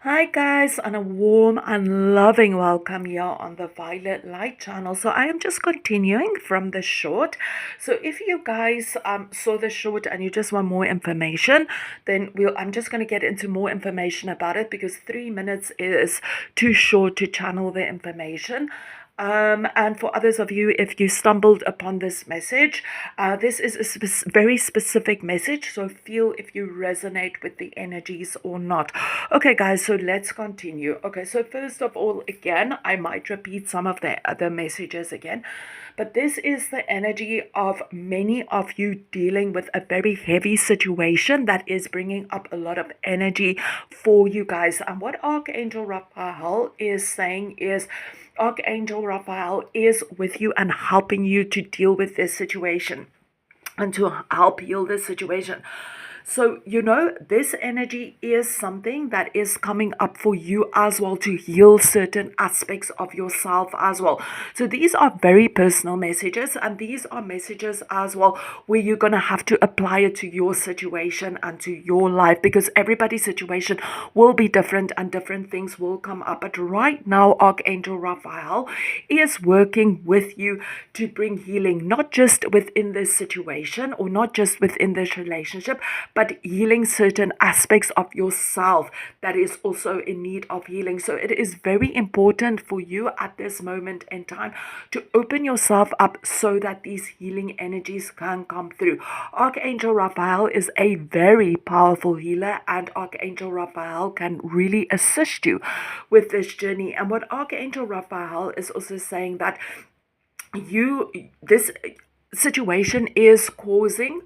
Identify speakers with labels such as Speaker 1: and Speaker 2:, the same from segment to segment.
Speaker 1: Hi guys, and a warm and loving welcome here on the Violet Light channel. So I am just continuing from the short. So if you guys saw the short and you just want more information, then I'm just going to get into more information about it because 3 minutes is too short to channel the information. And for others of you, if you stumbled upon this message, this is a very specific message. So feel if you resonate with the energies or not. Okay, guys, so let's continue. Okay, so first of all, again, I might repeat some of the other messages again, but this is the energy of many of you dealing with a very heavy situation that is bringing up a lot of energy for you guys. And what Archangel Raphael is saying is, Archangel Raphael is with you and helping you to deal with this situation and to help heal this situation. So, this energy is something that is coming up for you as well to heal certain aspects of yourself as well. So these are very personal messages, and these are messages as well where you're going to have to apply it to your situation and to your life, because everybody's situation will be different and different things will come up. But right now, Archangel Raphael is working with you to bring healing, not just within this situation or not just within this relationship, but healing certain aspects of yourself that is also in need of healing. So it is very important for you at this moment in time to open yourself up so that these healing energies can come through. Archangel Raphael is a very powerful healer, and Archangel Raphael can really assist you with this journey. And what Archangel Raphael is also saying that this situation is causing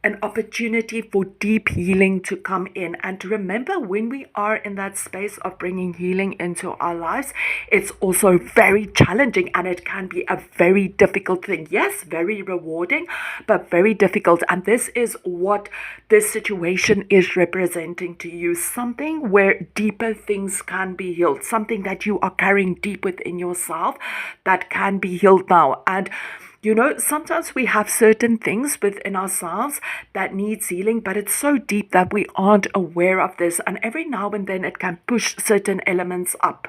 Speaker 1: an opportunity for deep healing to come in. And to remember, when we are in that space of bringing healing into our lives, it's also very challenging and it can be a very difficult thing. Yes, very rewarding, but very difficult. And this is what this situation is representing to you, something where deeper things can be healed, something that you are carrying deep within yourself that can be healed now. And sometimes we have certain things within ourselves that needs healing, but it's so deep that we aren't aware of this. And every now and then it can push certain elements up,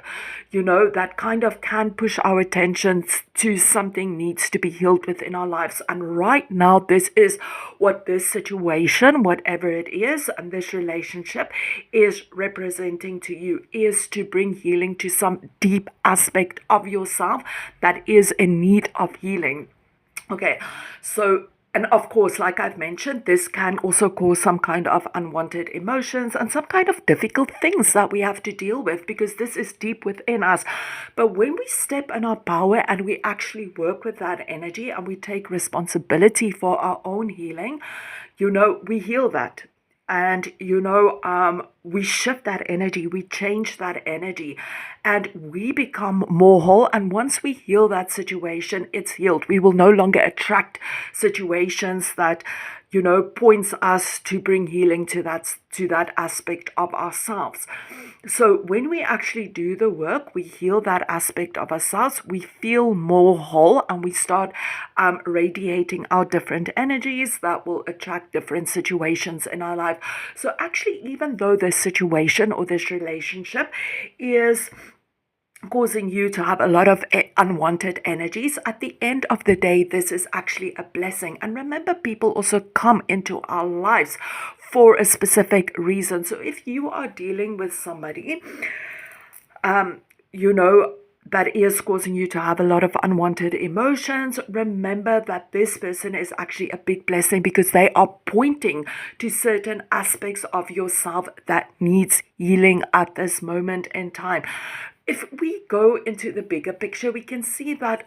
Speaker 1: that kind of can push our attention to something needs to be healed within our lives. And right now, this is what this situation, whatever it is, and this relationship is representing to you, is to bring healing to some deep aspect of yourself that is in need of healing. Okay, so, and of course, like I've mentioned, this can also cause some kind of unwanted emotions and some kind of difficult things that we have to deal with, because this is deep within us. But when we step in our power and we actually work with that energy and we take responsibility for our own healing, we heal that. And we shift that energy, we change that energy, and we become more whole. And once we heal that situation, it's healed. We will no longer attract situations that points us to bring healing to that aspect of ourselves. So when we actually do the work, we heal that aspect of ourselves, we feel more whole, and we start radiating our different energies that will attract different situations in our life. So actually, even though this situation or this relationship is causing you to have a lot of unwanted energies, at the end of the day, this is actually a blessing. And remember, people also come into our lives for a specific reason. So if you are dealing with somebody, that is causing you to have a lot of unwanted emotions, remember that this person is actually a big blessing, because they are pointing to certain aspects of yourself that needs healing at this moment in time. If we go into the bigger picture, we can see that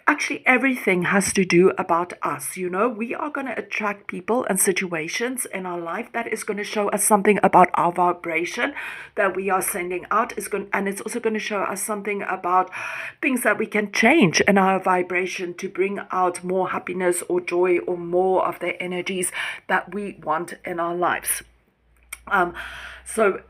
Speaker 1: actually everything has to do about us. We are going to attract people and situations in our life that is going to show us something about our vibration that we are sending out, and it's also going to show us something about things that we can change in our vibration to bring out more happiness or joy or more of the energies that we want in our lives. So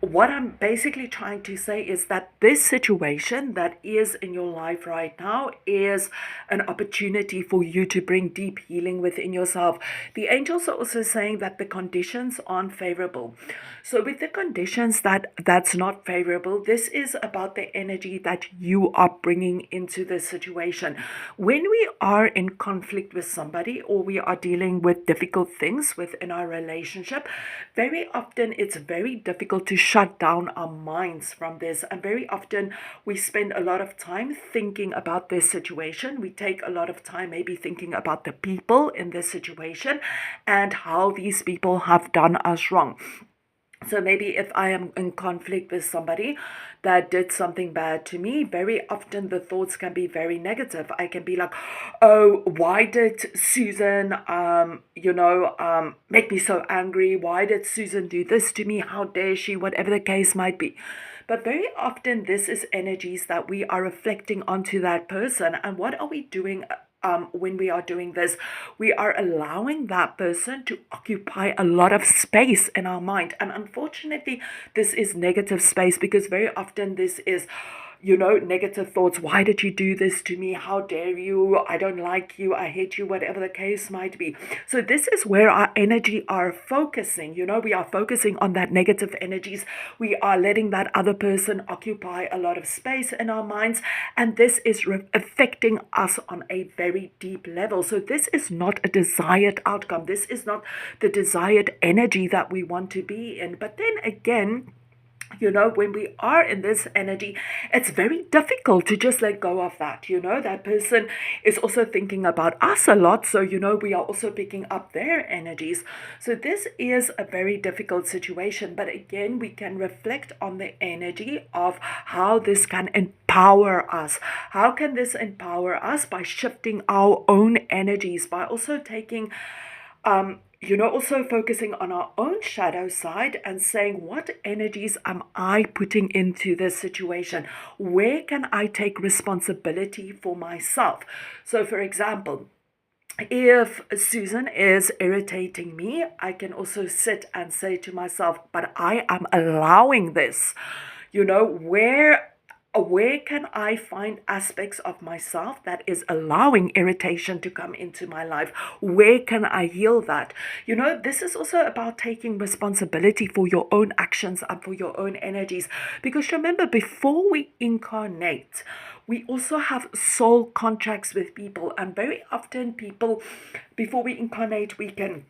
Speaker 1: what I'm basically trying to say is that this situation that is in your life right now is an opportunity for you to bring deep healing within yourself. The angels are also saying that the conditions aren't favorable. So with the conditions that's not favorable, this is about the energy that you are bringing into this situation. When we are in conflict with somebody, or we are dealing with difficult things within our relationship, very often it's very difficult to shut down our minds from this. And very often we spend a lot of time thinking about this situation. We take a lot of time maybe thinking about the people in this situation and how these people have done us wrong. So maybe if I am in conflict with somebody that did something bad to me, very often the thoughts can be very negative. I can be like, oh, why did Susan, make me so angry? Why did Susan do this to me? How dare she? Whatever the case might be. But very often this is energies that we are reflecting onto that person. And what are we doing when we are doing this? We are allowing that person to occupy a lot of space in our mind. And unfortunately, this is negative space, because very often this is, negative thoughts. Why did you do this to me? How dare you? I don't like you. I hate you, whatever the case might be. So this is where our energy are focusing. We are focusing on that negative energies. We are letting that other person occupy a lot of space in our minds. And this is affecting us on a very deep level. So this is not a desired outcome. This is not the desired energy that we want to be in. But then again, when we are in this energy, it's very difficult to just let go of that. That person is also thinking about us a lot. So, we are also picking up their energies. So this is a very difficult situation. But again, we can reflect on the energy of how this can empower us. How can this empower us? By shifting our own energies, by also taking also focusing on our own shadow side and saying, what energies am I putting into this situation? Where can I take responsibility for myself? So, for example, if Susan is irritating me, I can also sit and say to myself, but I am allowing this. Where can I find aspects of myself that is allowing irritation to come into my life? Where can I heal that? This is also about taking responsibility for your own actions and for your own energies. Because remember, before we incarnate, we also have soul contracts with people. And very often people, before we incarnate, we can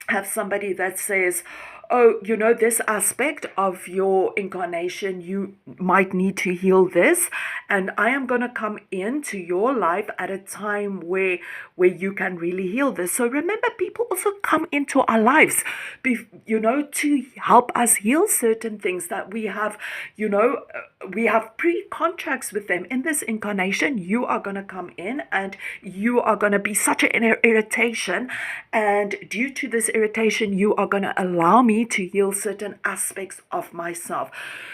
Speaker 1: have somebody that says, oh, this aspect of your incarnation, you might need to heal this, and I am going to come into your life at a time where you can really heal this. So remember, people also come into our lives, to help us heal certain things that we have, we have pre-contracts with them. In this incarnation, you are going to come in and you are going to be such an irritation, and due to this irritation, you are going to allow me to heal certain aspects of myself.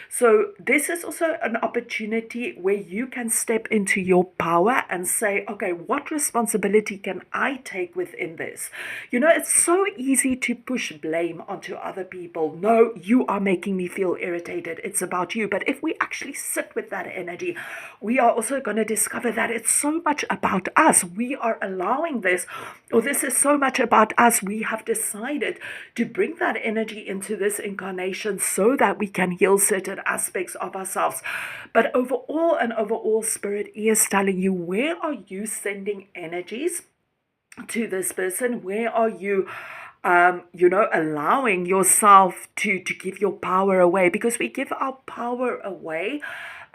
Speaker 1: So this is also an opportunity where you can step into your power and say, okay, what responsibility can I take within this? It's so easy to push blame onto other people. No, you are making me feel irritated. It's about you. But if we actually sit with that energy, we are also going to discover that it's so much about us. We are allowing this, or this is so much about us. We have decided to bring that energy into this incarnation so that we can heal certain aspects of ourselves. But overall, Spirit is telling you, where are you sending energies to this person? Where are you allowing yourself to give your power away? Because we give our power away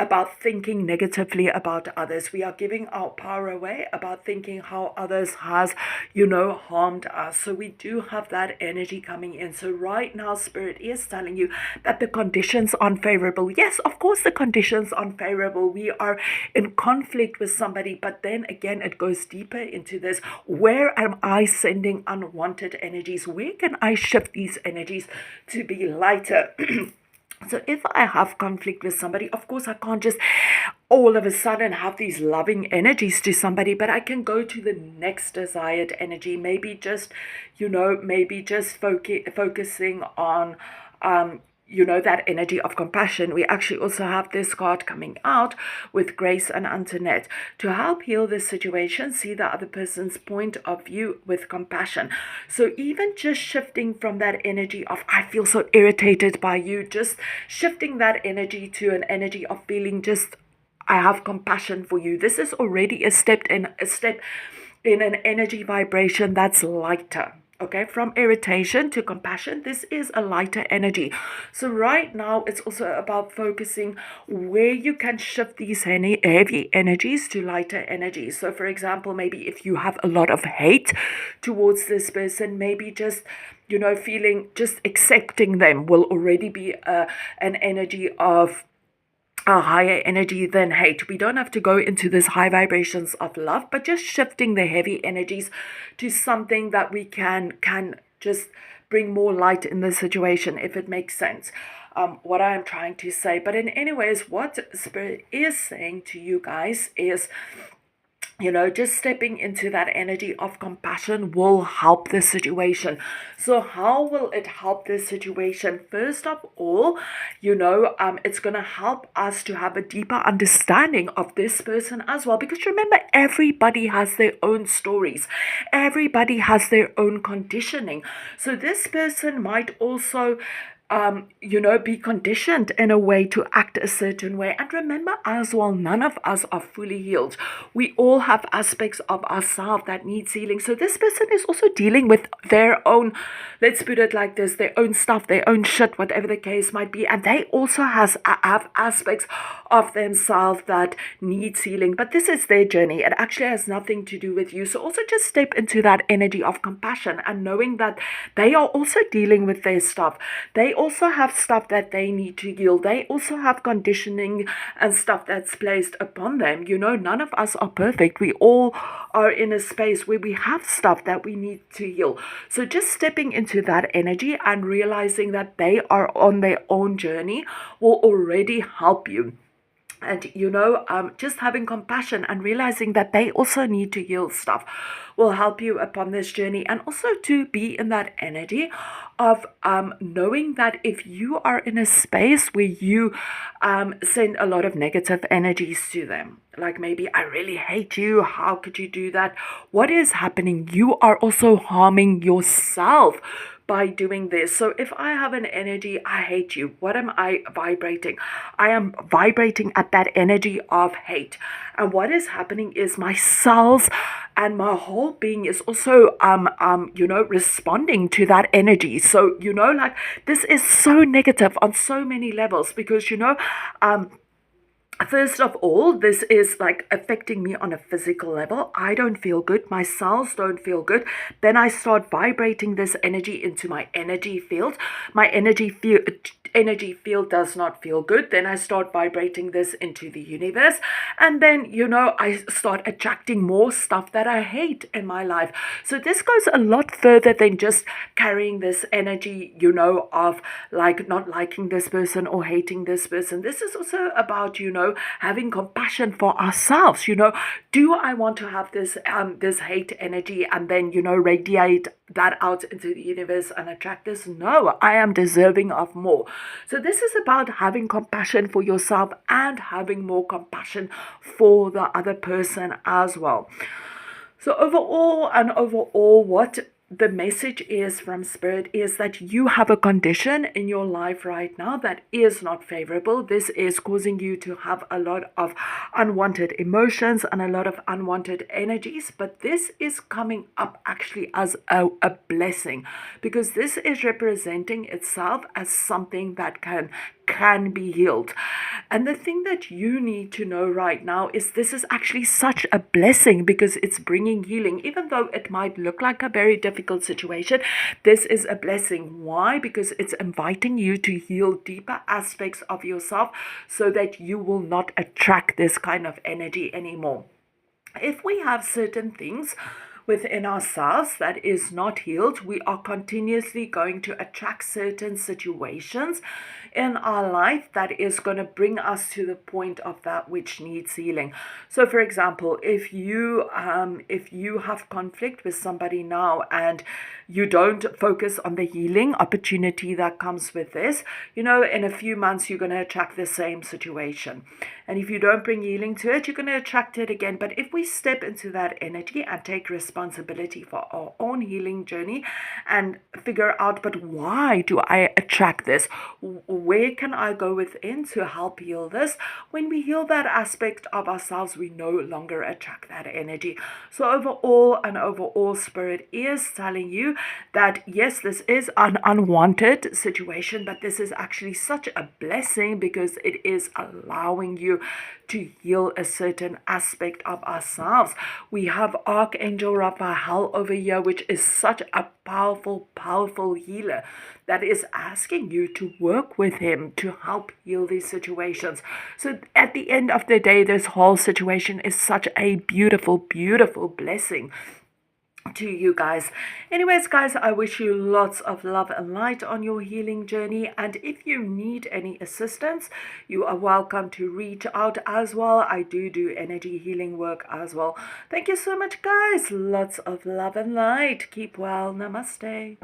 Speaker 1: about thinking negatively about others. We are giving our power away about thinking how others has, harmed us. So we do have that energy coming in. So right now, Spirit is telling you that the conditions are unfavorable. Yes, of course, the conditions are unfavorable. We are in conflict with somebody, but then again, it goes deeper into this. Where am I sending unwanted energies? Where can I shift these energies to be lighter? So if I have conflict with somebody, of course, I can't just all of a sudden have these loving energies to somebody, but I can go to the next desired energy. Maybe just, focusing on, that energy of compassion, we actually also have this card coming out with Grace and Antoinette to help heal this situation, see the other person's point of view with compassion. So even just shifting from that energy of I feel so irritated by you, just shifting that energy to an energy of feeling just I have compassion for you. This is already a step in an energy vibration that's lighter. Okay, from irritation to compassion, this is a lighter energy. So right now, it's also about focusing where you can shift these heavy energies to lighter energies. So for example, maybe if you have a lot of hate towards this person, maybe just feeling, just accepting them will already be an energy of a higher energy than hate. We don't have to go into this high vibrations of love, but just shifting the heavy energies to something that we can just bring more light in the situation, if it makes sense. What I am trying to say. But in anyways, what Spirit is saying to you guys is, just stepping into that energy of compassion will help the situation. So how will it help this situation? First of all, it's going to help us to have a deeper understanding of this person as well. Because remember, everybody has their own stories. Everybody has their own conditioning. So this person might also be conditioned in a way to act a certain way. And remember as well, none of us are fully healed. We all have aspects of ourselves that needs healing. So this person is also dealing with their own, let's put it like this, their own stuff, their own shit, whatever the case might be. And they also have aspects of themselves that needs healing. But this is their journey. It actually has nothing to do with you. So also just step into that energy of compassion and knowing that they are also dealing with their stuff. They also have stuff that they need to heal. They also have conditioning and stuff that's placed upon them. None of us are perfect. We all are in a space where we have stuff that we need to heal. So just stepping into that energy and realizing that they are on their own journey will already help you. And just having compassion and realizing that they also need to heal stuff will help you upon this journey. And also to be in that energy of knowing that if you are in a space where you send a lot of negative energies to them, like maybe I really hate you, how could you do that? What is happening? You are also harming yourself by doing this. So if I have an energy, I hate you, what am I vibrating? I am vibrating at that energy of hate. And what is happening is my cells and my whole being is also responding to that energy. So like this is so negative on so many levels because first of all, this is like affecting me on a physical level. I don't feel good. My cells don't feel good. Then I start vibrating this energy into my energy field. My energy field does not feel good. Then I start vibrating this into the universe. And then, I start attracting more stuff that I hate in my life. So this goes a lot further than just carrying this energy, of like not liking this person or hating this person. This is also about, having compassion for ourselves. Do I want to have this hate energy and then radiate that out into the universe and attract this? No, I am deserving of more. So this is about having compassion for yourself and having more compassion for the other person as well. So overall, what the message is from Spirit is that you have a condition in your life right now that is not favorable. This is causing you to have a lot of unwanted emotions and a lot of unwanted energies, but this is coming up actually as a blessing because this is representing itself as something that can be healed. And the thing that you need to know right now is this is actually such a blessing because it's bringing healing. Even though it might look like a very difficult situation, this is a blessing. Why? Because it's inviting you to heal deeper aspects of yourself so that you will not attract this kind of energy anymore. If we have certain things within ourselves that is not healed, we are continuously going to attract certain situations in our life that is going to bring us to the point of that which needs healing. So for example, if you have conflict with somebody now and you don't focus on the healing opportunity that comes with this, in a few months you're going to attract the same situation. And if you don't bring healing to it, you're going to attract it again. But if we step into that energy and take responsibility for our own healing journey and figure out, but why do I attract this? Where can I go within to help heal this? When we heal that aspect of ourselves, we no longer attract that energy. So overall, Spirit is telling you that yes, this is an unwanted situation, but this is actually such a blessing because it is allowing you to heal a certain aspect of ourselves. We have Archangel Raphael over here, which is such a powerful healer that is asking you to work with him to help heal these situations. So at the end of the day, this whole situation is such a beautiful blessing to you guys. Anyways, guys, I wish you lots of love and light on your healing journey, and if you need any assistance, you are welcome to reach out as well. I do energy healing work as well. Thank you so much, guys. Lots of love and light. Keep well. Namaste.